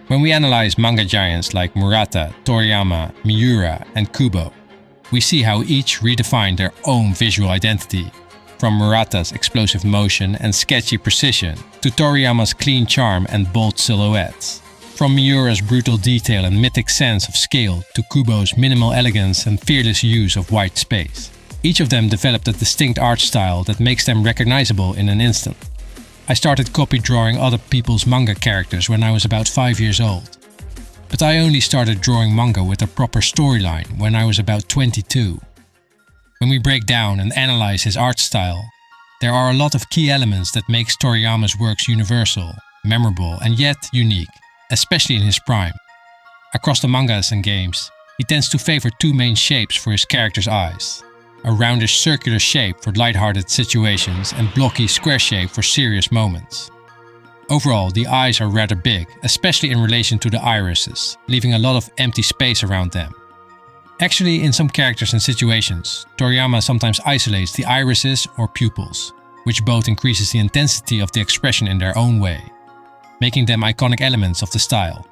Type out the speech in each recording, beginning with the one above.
When we analyze manga giants like Murata, Toriyama, Miura, and Kubo, we see how each redefined their own visual identity, from Murata's explosive motion and sketchy precision to Toriyama's clean charm and bold silhouettes. From Miura's brutal detail and mythic sense of scale to Kubo's minimal elegance and fearless use of white space. Each of them developed a distinct art style that makes them recognizable in an instant. I started copy drawing other people's manga characters when I was about 5 years old. But I only started drawing manga with a proper storyline when I was about 22. When we break down and analyze his art style, there are a lot of key elements that makes Toriyama's works universal, memorable and yet unique, especially in his prime. Across the mangas and games, he tends to favor two main shapes for his characters' eyes. A roundish circular shape for lighthearted situations and blocky square shape for serious moments. Overall, the eyes are rather big, especially in relation to the irises, leaving a lot of empty space around them. Actually, in some characters and situations, Toriyama sometimes isolates the irises or pupils, which both increases the intensity of the expression in their own way, making them iconic elements of the style.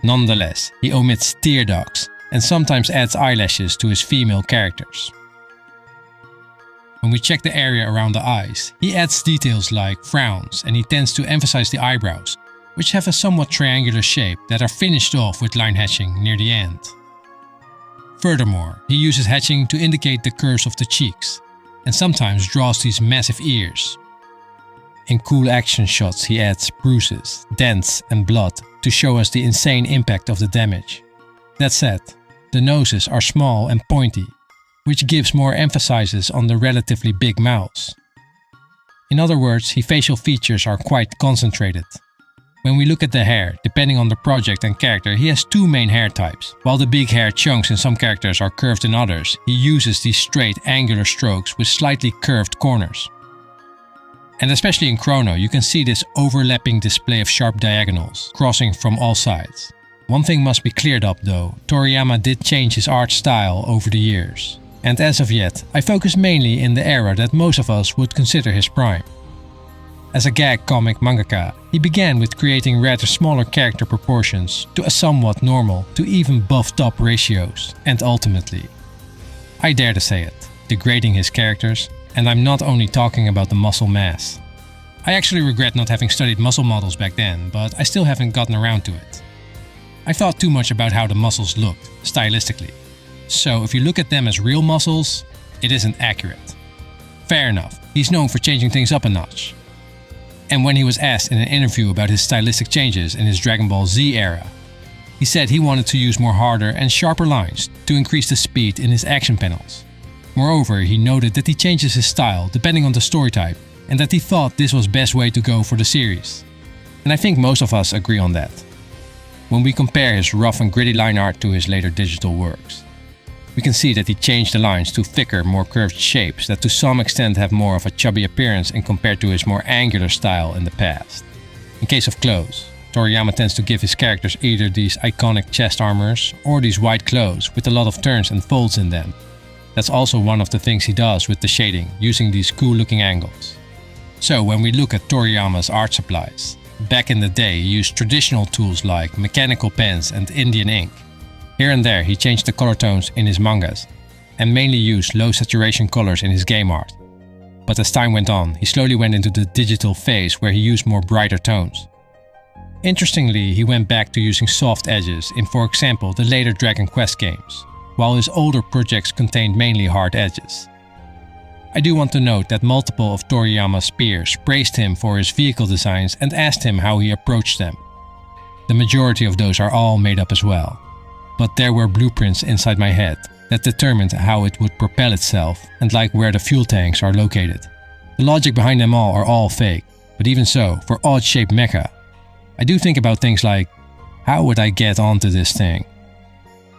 Nonetheless, he omits tear ducts and sometimes adds eyelashes to his female characters. When we check the area around the eyes, he adds details like frowns and he tends to emphasize the eyebrows, which have a somewhat triangular shape that are finished off with line hatching near the end. Furthermore, he uses hatching to indicate the curves of the cheeks, and sometimes draws these massive ears. In cool action shots he adds bruises, dents and blood to show us the insane impact of the damage. That said, the noses are small and pointy, which gives more emphasis on the relatively big mouths. In other words, his facial features are quite concentrated. When we look at the hair, depending on the project and character, he has two main hair types. While the big hair chunks in some characters are curved in others, he uses these straight angular strokes with slightly curved corners. And especially in Chrono, you can see this overlapping display of sharp diagonals, crossing from all sides. One thing must be cleared up though, Toriyama did change his art style over the years. And as of yet, I focus mainly in the era that most of us would consider his prime. As a gag comic mangaka, he began with creating rather smaller character proportions to a somewhat normal to even buffed up ratios, and ultimately, I dare to say it, degrading his characters, and I'm not only talking about the muscle mass. I actually regret not having studied muscle models back then, but I still haven't gotten around to it. I thought too much about how the muscles looked, stylistically. So if you look at them as real muscles, it isn't accurate. Fair enough, he's known for changing things up a notch. And when he was asked in an interview about his stylistic changes in his Dragon Ball Z era, he said he wanted to use more harder and sharper lines to increase the speed in his action panels. Moreover, he noted that he changes his style depending on the story type and that he thought this was the best way to go for the series. And I think most of us agree on that. When we compare his rough and gritty line art to his later digital works, we can see that he changed the lines to thicker, more curved shapes that to some extent have more of a chubby appearance in compared to his more angular style in the past. In case of clothes, Toriyama tends to give his characters either these iconic chest armors or these white clothes with a lot of turns and folds in them. That's also one of the things he does with the shading, using these cool looking angles. So when we look at Toriyama's art supplies, back in the day he used traditional tools like mechanical pens and Indian ink. Here and there he changed the color tones in his mangas and mainly used low saturation colors in his game art. But as time went on, he slowly went into the digital phase where he used more brighter tones. Interestingly, he went back to using soft edges in, for example, the later Dragon Quest games, while his older projects contained mainly hard edges. I do want to note that multiple of Toriyama's peers praised him for his vehicle designs and asked him how he approached them. The majority of those are all made up as well. But there were blueprints inside my head that determined how it would propel itself and like where the fuel tanks are located. The logic behind them all are all fake, but even so, for odd-shaped mecha, I do think about things like, how would I get onto this thing?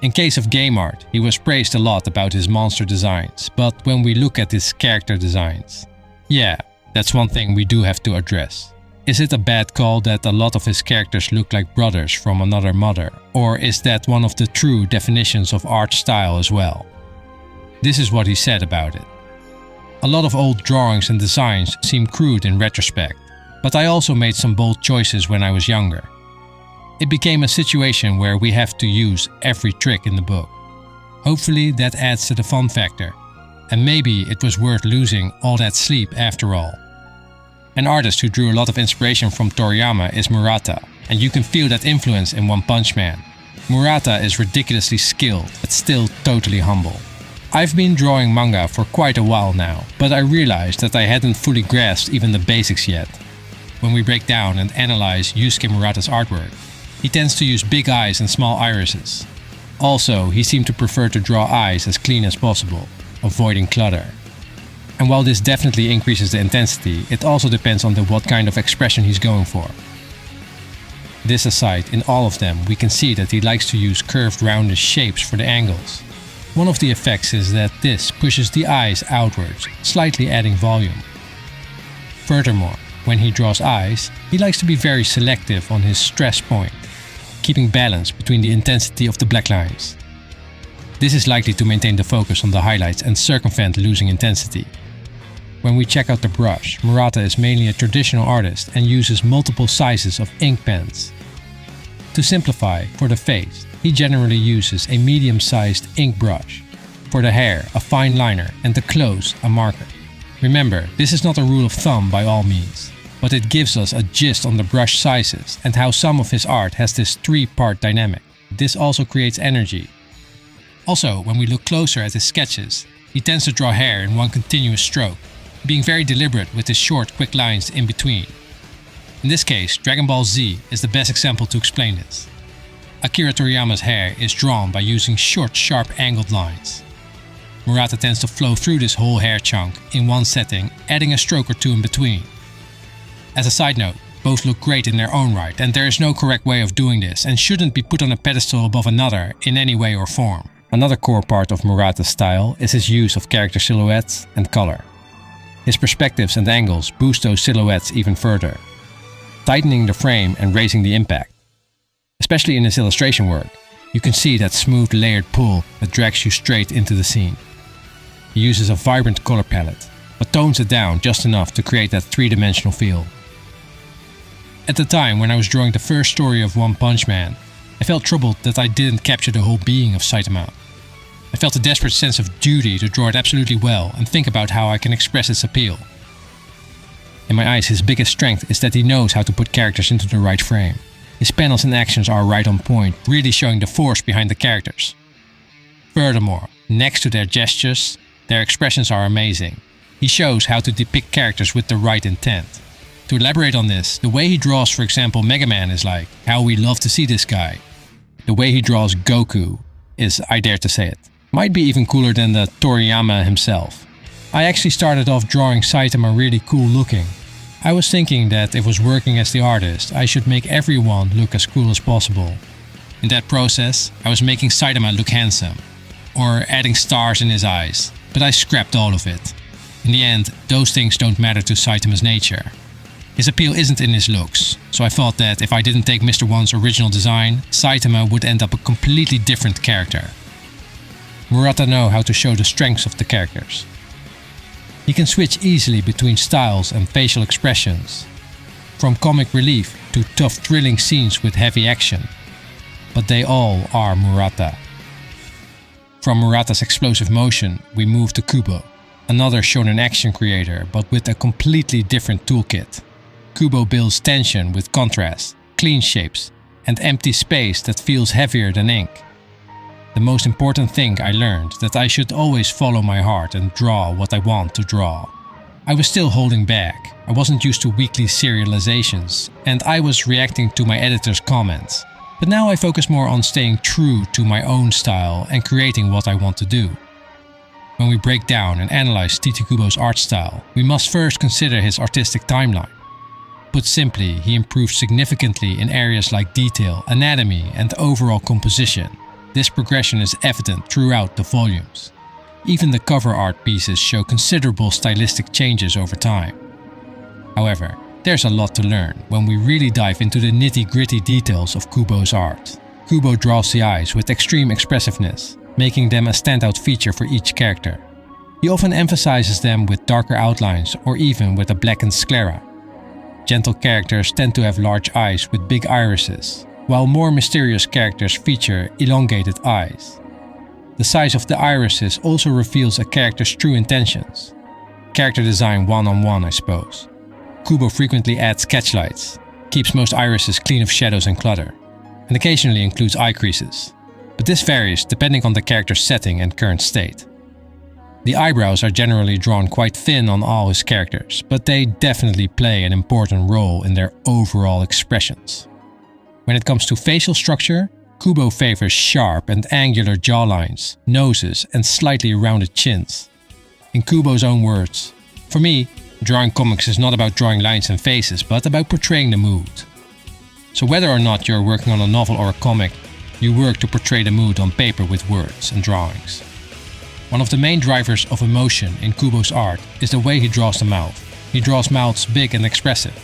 In case of game art, he was praised a lot about his monster designs, but when we look at his character designs, yeah, that's one thing we do have to address. Is it a bad call that a lot of his characters look like brothers from another mother, or is that one of the true definitions of art style as well? This is what he said about it. A lot of old drawings and designs seem crude in retrospect, but I also made some bold choices when I was younger. It became a situation where we have to use every trick in the book. Hopefully that adds to the fun factor, and maybe it was worth losing all that sleep after all. An artist who drew a lot of inspiration from Toriyama is Murata, and you can feel that influence in One Punch Man. Murata is ridiculously skilled, but still totally humble. I've been drawing manga for quite a while now, but I realized that I hadn't fully grasped even the basics yet. When we break down and analyze Yusuke Murata's artwork, he tends to use big eyes and small irises. Also, he seemed to prefer to draw eyes as clean as possible, avoiding clutter. And while this definitely increases the intensity, it also depends on what kind of expression he's going for. This aside, in all of them we can see that he likes to use curved roundish shapes for the angles. One of the effects is that this pushes the eyes outwards, slightly adding volume. Furthermore, when he draws eyes, he likes to be very selective on his stress point, keeping balance between the intensity of the black lines. This is likely to maintain the focus on the highlights and circumvent losing intensity. When we check out the brush, Murata is mainly a traditional artist and uses multiple sizes of ink pens. To simplify, for the face, he generally uses a medium-sized ink brush. For the hair, a fine liner, and the clothes, a marker. Remember, this is not a rule of thumb by all means, but it gives us a gist on the brush sizes and how some of his art has this three-part dynamic. This also creates energy. Also, when we look closer at his sketches, he tends to draw hair in one continuous stroke, being very deliberate with his short, quick lines in between. In this case, Dragon Ball Z is the best example to explain this. Akira Toriyama's hair is drawn by using short, sharp angled lines. Murata tends to flow through this whole hair chunk in one setting, adding a stroke or two in between. As a side note, both look great in their own right, and there is no correct way of doing this and shouldn't be put on a pedestal above another in any way or form. Another core part of Murata's style is his use of character silhouettes and color. His perspectives and angles boost those silhouettes even further, tightening the frame and raising the impact. Especially in his illustration work, you can see that smooth layered pull that drags you straight into the scene. He uses a vibrant color palette, but tones it down just enough to create that three-dimensional feel. At the time when I was drawing the first story of One Punch Man, I felt troubled that I didn't capture the whole being of Saitama. I felt a desperate sense of duty to draw it absolutely well and think about how I can express its appeal. In my eyes, his biggest strength is that he knows how to put characters into the right frame. His panels and actions are right on point, really showing the force behind the characters. Furthermore, next to their gestures, their expressions are amazing. He shows how to depict characters with the right intent. To elaborate on this, the way he draws, for example, Mega Man is like, how we love to see this guy. The way he draws Goku is, I dare to say it, might be even cooler than the Toriyama himself. I actually started off drawing Saitama really cool looking. I was thinking that if I was working as the artist, I should make everyone look as cool as possible. In that process, I was making Saitama look handsome, or adding stars in his eyes, but I scrapped all of it. In the end, those things don't matter to Saitama's nature. His appeal isn't in his looks, so I thought that if I didn't take Mr. One's original design, Saitama would end up a completely different character. Murata knows how to show the strengths of the characters. He can switch easily between styles and facial expressions, from comic relief to tough thrilling scenes with heavy action. But they all are Murata. From Murata's explosive motion, we move to Kubo, another shonen action creator but with a completely different toolkit. Kubo builds tension with contrast, clean shapes, and empty space that feels heavier than ink. The most important thing I learned that I should always follow my heart and draw what I want to draw. I was still holding back. I wasn't used to weekly serializations, and I was reacting to my editor's comments. But now I focus more on staying true to my own style and creating what I want to do. When we break down and analyze Tite Kubo's art style, we must first consider his artistic timeline. Put simply, he improved significantly in areas like detail, anatomy, and overall composition. This progression is evident throughout the volumes. Even the cover art pieces show considerable stylistic changes over time. However, there's a lot to learn when we really dive into the nitty-gritty details of Kubo's art. Kubo draws the eyes with extreme expressiveness, making them a standout feature for each character. He often emphasizes them with darker outlines or even with a blackened sclera. Gentle characters tend to have large eyes with big irises, while more mysterious characters feature elongated eyes. The size of the irises also reveals a character's true intentions. Character design one-on-one, I suppose. Kubo frequently adds sketch lights, keeps most irises clean of shadows and clutter, and occasionally includes eye creases. But this varies depending on the character's setting and current state. The eyebrows are generally drawn quite thin on all his characters, but they definitely play an important role in their overall expressions. When it comes to facial structure, Kubo favors sharp and angular jawlines, noses, and slightly rounded chins. In Kubo's own words, "For me, drawing comics is not about drawing lines and faces, but about portraying the mood." So whether or not you're working on a novel or a comic, you work to portray the mood on paper with words and drawings. One of the main drivers of emotion in Kubo's art is the way he draws the mouth. He draws mouths big and expressive,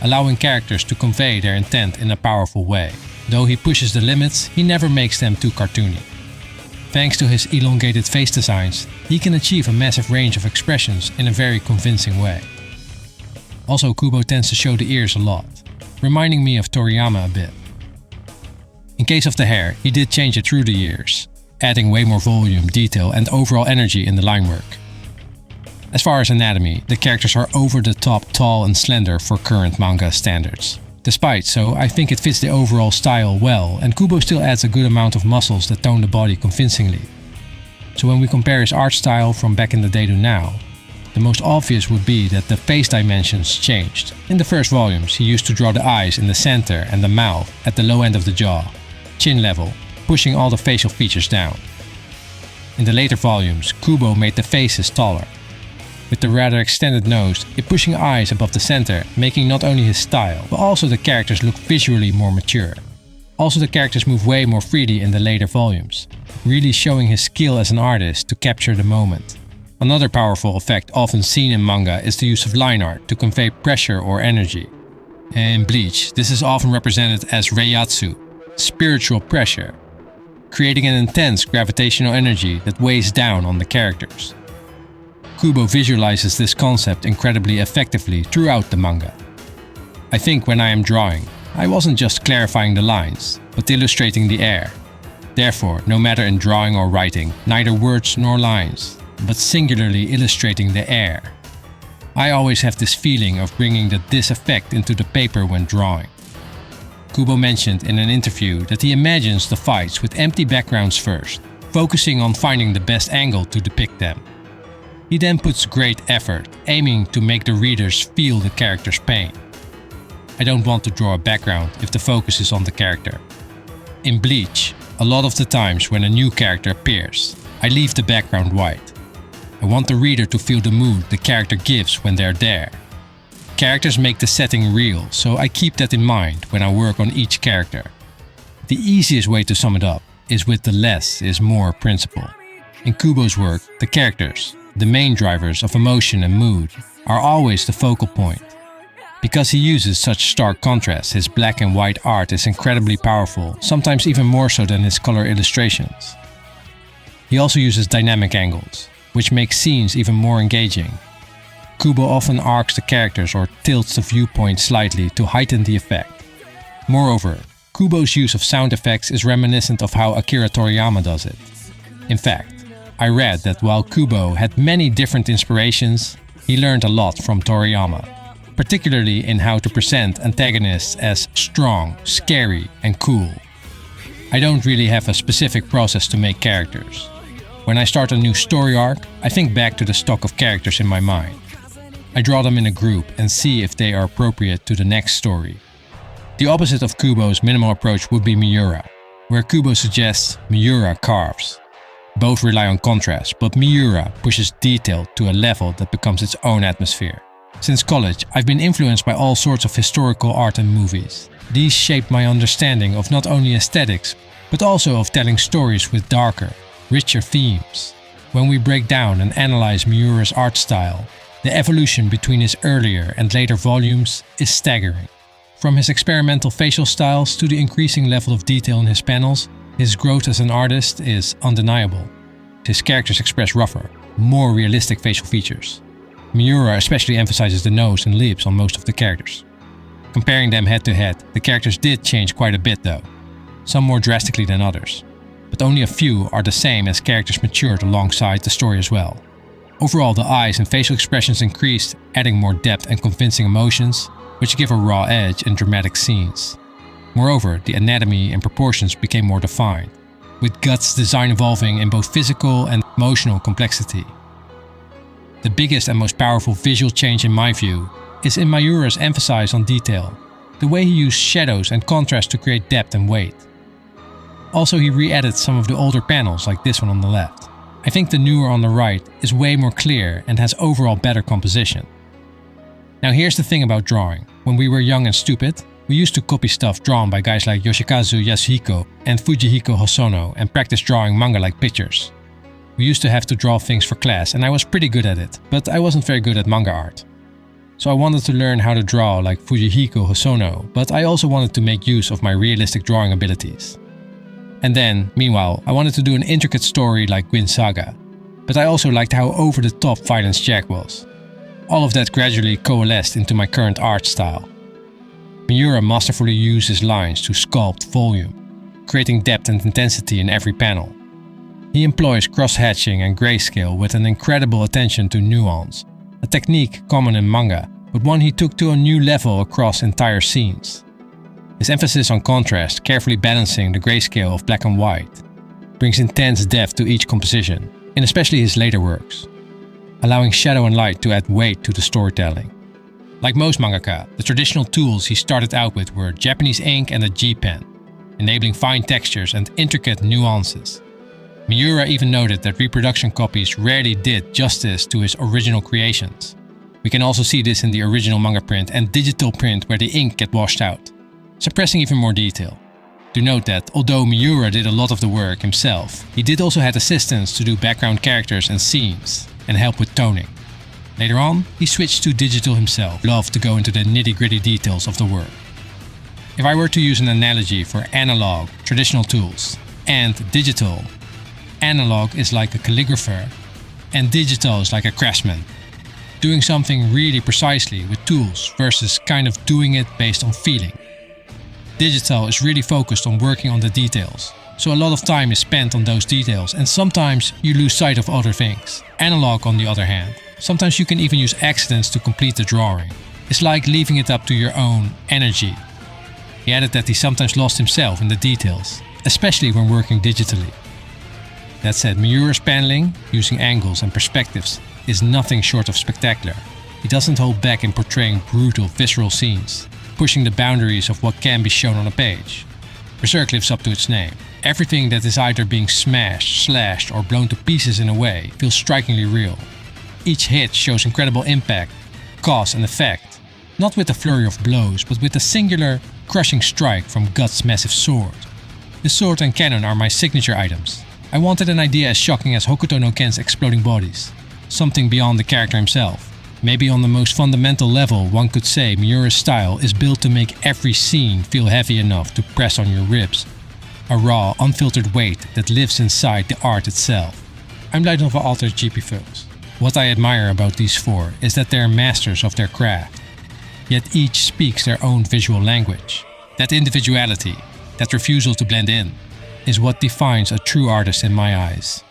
allowing characters to convey their intent in a powerful way. Though he pushes the limits, he never makes them too cartoony. Thanks to his elongated face designs, he can achieve a massive range of expressions in a very convincing way. Also, Kubo tends to show the ears a lot, reminding me of Toriyama a bit. In case of the hair, he did change it through the years, adding way more volume, detail, and overall energy in the line work. As far as anatomy, the characters are over the top tall and slender for current manga standards. Despite so, I think it fits the overall style well, and Kubo still adds a good amount of muscles that tone the body convincingly. So when we compare his art style from back in the day to now, the most obvious would be that the face dimensions changed. In the first volumes, he used to draw the eyes in the center and the mouth at the low end of the jaw, chin level, pushing all the facial features down. In the later volumes, Kubo made the faces taller, with the rather extended nose, it pushing eyes above the center, making not only his style, but also the characters look visually more mature. Also, the characters move way more freely in the later volumes, really showing his skill as an artist to capture the moment. Another powerful effect often seen in manga is the use of line art to convey pressure or energy. In Bleach, this is often represented as Reiatsu, spiritual pressure, creating an intense gravitational energy that weighs down on the characters. Kubo visualizes this concept incredibly effectively throughout the manga. I think when I am drawing, I wasn't just clarifying the lines, but illustrating the air. Therefore, no matter in drawing or writing, neither words nor lines, but singularly illustrating the air. I always have this feeling of bringing this effect into the paper when drawing. Kubo mentioned in an interview that he imagines the fights with empty backgrounds first, focusing on finding the best angle to depict them. He then puts great effort, aiming to make the readers feel the character's pain. I don't want to draw a background if the focus is on the character. In Bleach, a lot of the times when a new character appears, I leave the background white. I want the reader to feel the mood the character gives when they're there. Characters make the setting real, so I keep that in mind when I work on each character. The easiest way to sum it up is with the less is more principle. In Kubo's work, the characters, the main drivers of emotion and mood, are always the focal point. Because he uses such stark contrast, his black and white art is incredibly powerful, sometimes even more so than his color illustrations. He also uses dynamic angles, which makes scenes even more engaging. Kubo often arcs the characters or tilts the viewpoint slightly to heighten the effect. Moreover, Kubo's use of sound effects is reminiscent of how Akira Toriyama does it. In fact, I read that while Kubo had many different inspirations, he learned a lot from Toriyama, particularly in how to present antagonists as strong, scary, and cool. I don't really have a specific process to make characters. When I start a new story arc, I think back to the stock of characters in my mind. I draw them in a group and see if they are appropriate to the next story. The opposite of Kubo's minimal approach would be Miura, where Kubo suggests Miura carves. Both rely on contrast, but Miura pushes detail to a level that becomes its own atmosphere. Since college, I've been influenced by all sorts of historical art and movies. These shaped my understanding of not only aesthetics, but also of telling stories with darker, richer themes. When we break down and analyze Miura's art style, the evolution between his earlier and later volumes is staggering. From his experimental facial styles to the increasing level of detail in his panels, his growth as an artist is undeniable. His characters express rougher, more realistic facial features. Miura especially emphasizes the nose and lips on most of the characters. Comparing them head to head, the characters did change quite a bit though, some more drastically than others, but only a few are the same as characters matured alongside the story as well. Overall, the eyes and facial expressions increased, adding more depth and convincing emotions, which give a raw edge in dramatic scenes. Moreover, the anatomy and proportions became more defined, with Guts' design evolving in both physical and emotional complexity. The biggest and most powerful visual change in my view is in Miura's emphasis on detail, the way he used shadows and contrast to create depth and weight. Also, he re-added some of the older panels like this one on the left. I think the newer on the right is way more clear and has overall better composition. Now here's the thing about drawing. When we were young and stupid, we used to copy stuff drawn by guys like Yoshikazu Yasuhiko and Fujihiko Hosono and practice drawing manga like pictures. We used to have to draw things for class and I was pretty good at it, but I wasn't very good at manga art. So I wanted to learn how to draw like Fujihiko Hosono, but I also wanted to make use of my realistic drawing abilities. And then, meanwhile, I wanted to do an intricate story like Gwyn Saga, but I also liked how over-the-top Violence Jack was. All of that gradually coalesced into my current art style. Miura masterfully uses lines to sculpt volume, creating depth and intensity in every panel. He employs cross-hatching and grayscale with an incredible attention to nuance, a technique common in manga, but one he took to a new level across entire scenes. His emphasis on contrast, carefully balancing the grayscale of black and white, brings intense depth to each composition, and especially his later works, allowing shadow and light to add weight to the storytelling. Like most mangaka, the traditional tools he started out with were Japanese ink and a G-pen, enabling fine textures and intricate nuances. Miura even noted that reproduction copies rarely did justice to his original creations. We can also see this in the original manga print and digital print where the ink get washed out, suppressing even more detail. Do note that although Miura did a lot of the work himself, he did also have assistants to do background characters and scenes and help with toning. Later on, he switched to digital himself, loved to go into the nitty-gritty details of the work. If I were to use an analogy for analog, traditional tools, and digital, analog is like a calligrapher, and digital is like a craftsman. Doing something really precisely with tools versus kind of doing it based on feeling. Digital is really focused on working on the details, so a lot of time is spent on those details and sometimes you lose sight of other things. Analog, on the other hand, sometimes you can even use accidents to complete the drawing. It's like leaving it up to your own energy. He added that he sometimes lost himself in the details, especially when working digitally. That said, Miura's paneling, using angles and perspectives, is nothing short of spectacular. He doesn't hold back in portraying brutal, visceral scenes, pushing the boundaries of what can be shown on a page. Berserk lives up to its name. Everything that is either being smashed, slashed, or blown to pieces in a way feels strikingly real. Each hit shows incredible impact, cause and effect, not with a flurry of blows, but with a singular, crushing strike from Guts' massive sword. The sword and cannon are my signature items. I wanted an idea as shocking as Hokuto no Ken's exploding bodies, something beyond the character himself. Maybe on the most fundamental level, one could say Miura's style is built to make every scene feel heavy enough to press on your ribs. A raw, unfiltered weight that lives inside the art itself. I'm Light of Altered GP Films. What I admire about these four is that they are masters of their craft, yet each speaks their own visual language. That individuality, that refusal to blend in, is what defines a true artist in my eyes.